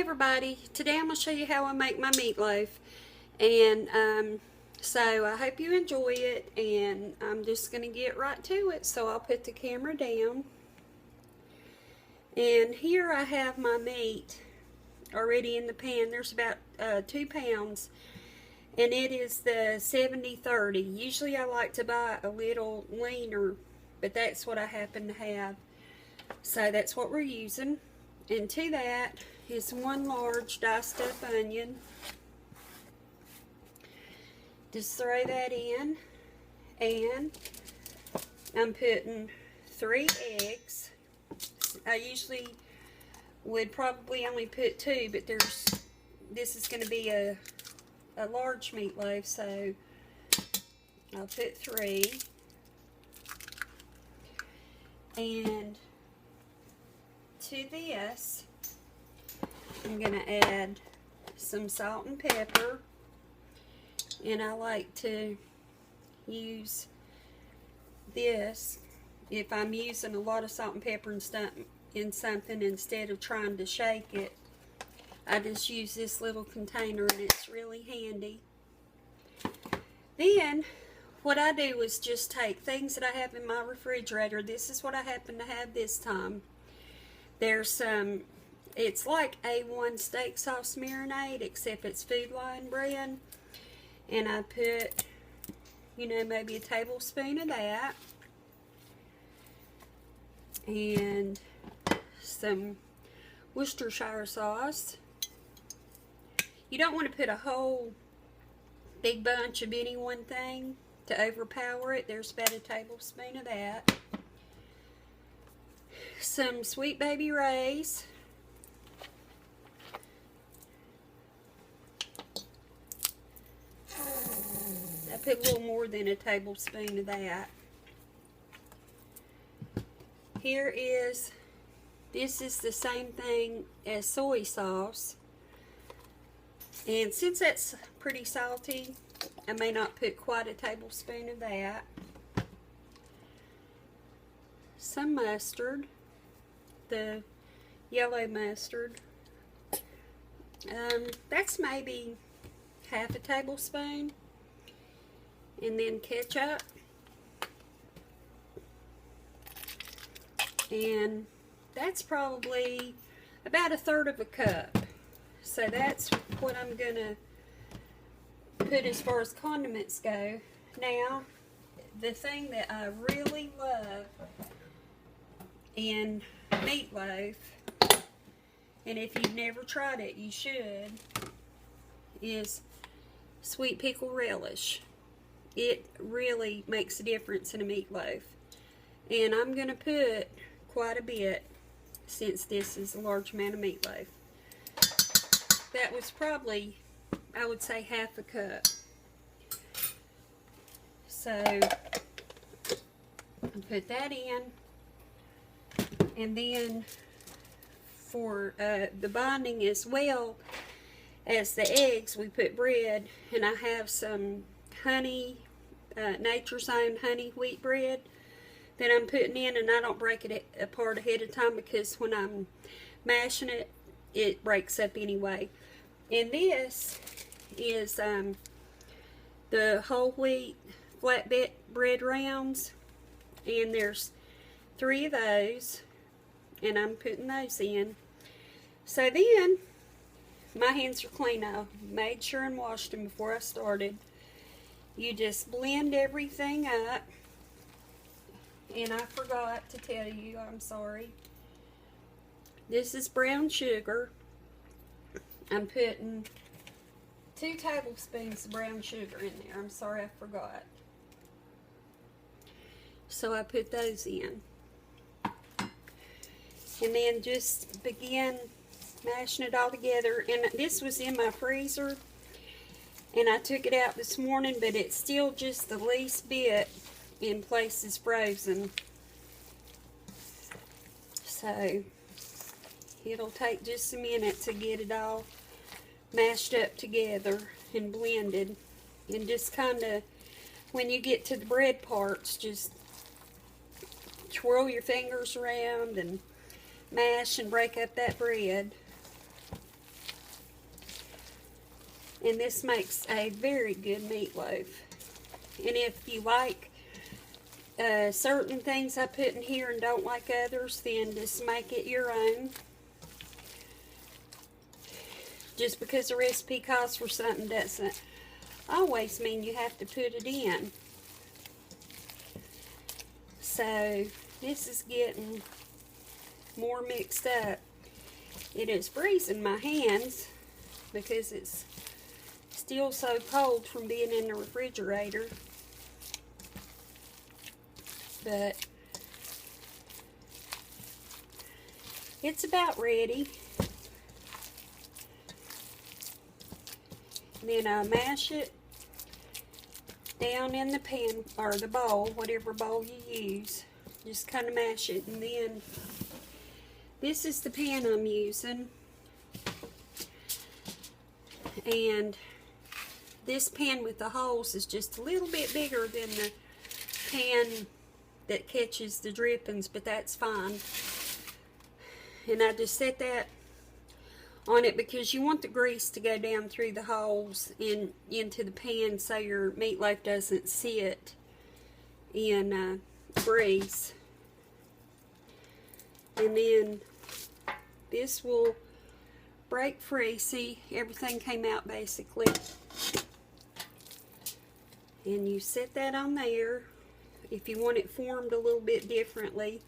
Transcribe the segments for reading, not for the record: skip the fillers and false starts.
everybody, today I'm going to show you how I make my meatloaf, and so I hope you enjoy it, and I'm just going to get right to it. So I'll put the camera down, and here I have my meat already in the pan. There's about 2 pounds, and it is the 70/30. Usually I like to buy a little leaner, but that's what I happen to have, so that's what we're using. And to that is 1 large diced up onion. Just throw that in, and I'm putting 3 eggs. I usually would probably only put 2, but this is going to be a large meatloaf, so I'll put 3. And to this, I'm going to add some salt and pepper, and I like to use this if I'm using a lot of salt and pepper and stuff in something. Instead of trying to shake it, I just use this little container, and it's really handy. Then what I do is just take things that I have in my refrigerator. This is what I happen to have this time. There's some, it's like A1 steak sauce marinade, except it's Food Lion brand. And I put, maybe a tablespoon of that. And some Worcestershire sauce. You don't want to put a whole big bunch of any one thing to overpower it. There's about a tablespoon of that. Some Sweet Baby Ray's. I put a little more than a tablespoon of that. This is the same thing as soy sauce. And since that's pretty salty, I may not put quite a tablespoon of that. Some mustard, the yellow mustard. That's maybe half a tablespoon. And then ketchup. And that's probably about 1/3 of a cup. So that's what I'm gonna put as far as condiments go. Now, the thing that I really love in meatloaf, and if you've never tried it, you should, is sweet pickle relish. It really makes a difference in a meatloaf. And I'm going to put quite a bit, since this is a large amount of meatloaf. That was probably, I would say, half a cup. So, I'll put that in. And then for the binding as well as the eggs, we put bread. And I have some honey, Nature's Own honey wheat bread that I'm putting in, and I don't break it apart ahead of time because when I'm mashing it, it breaks up anyway. And this is the whole wheat flatbed bread rounds, and there's 3 of those, and I'm putting those in. So then, my hands are clean. I made sure and washed them before I started. You just blend everything up. And I forgot to tell you, I'm sorry. This is brown sugar. I'm putting 2 tablespoons of brown sugar in there. I'm sorry, I forgot. So I put those in. And then just begin mashing it all together. And this was in my freezer, and I took it out this morning, but it's still just the least bit in places frozen. So it'll take just a minute to get it all mashed up together and blended. And just kind of, when you get to the bread parts, just twirl your fingers around and mash and break up that bread. And this makes a very good meatloaf. And if you like certain things I put in here and don't like others, then just make it your own. Just because the recipe calls for something doesn't always mean you have to put it in. So this is getting more mixed up. It is freezing my hands because it's still so cold from being in the refrigerator. But it's about ready. And then I mash it down in the pan or the bowl, whatever bowl you use. Just kind of mash it, and then this is the pan I'm using. And this pan with the holes is just a little bit bigger than the pan that catches the drippings, but that's fine. And I just set that on it because you want the grease to go down through the holes and into the pan so your meatloaf doesn't sit in grease. And then this will break free. See, everything came out basically. And you set that on there. If you want it formed a little bit differently,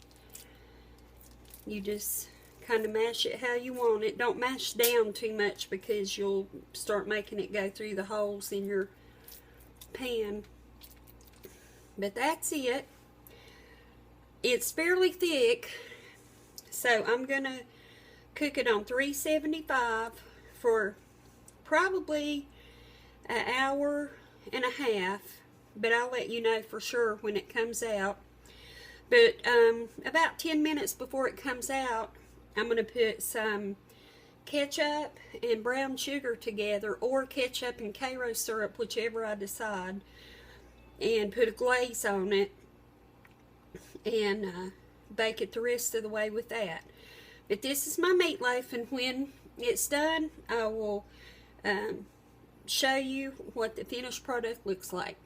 you just kind of mash it how you want it. Don't mash down too much because you'll start making it go through the holes in your pan. But that's it. It's fairly thick, so I'm gonna cook it on 375 for probably an hour and a half, but I'll let you know for sure when it comes out. But about 10 minutes before it comes out, I'm going to put some ketchup and brown sugar together, or ketchup and Karo syrup, whichever I decide, and put a glaze on it and bake it the rest of the way with that. But this is my meatloaf, and when it's done, I will show you what the finished product looks like.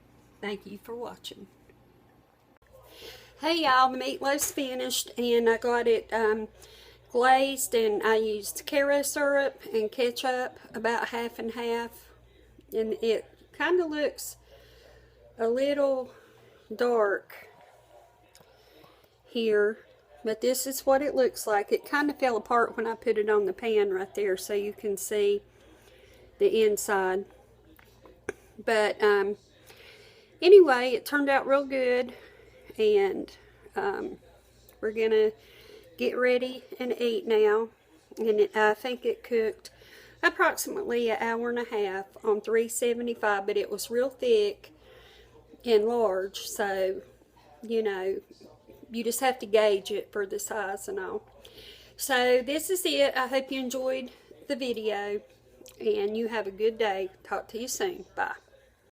Thank you for watching. Hey y'all, the meatloaf's finished, and I got it glazed, and I used Karo syrup and ketchup, about half and half, and it kind of looks a little dark here, but this is what it looks like. It kind of fell apart when I put it on the pan right there, so you can see the inside. But anyway, it turned out real good, and we're gonna get ready and eat now. And I think it cooked approximately an hour and a half on 375, but it was real thick and large, so you know, you just have to gauge it for the size and all. So this is it. I hope you enjoyed the video, and you have a good day. Talk to you soon. Bye.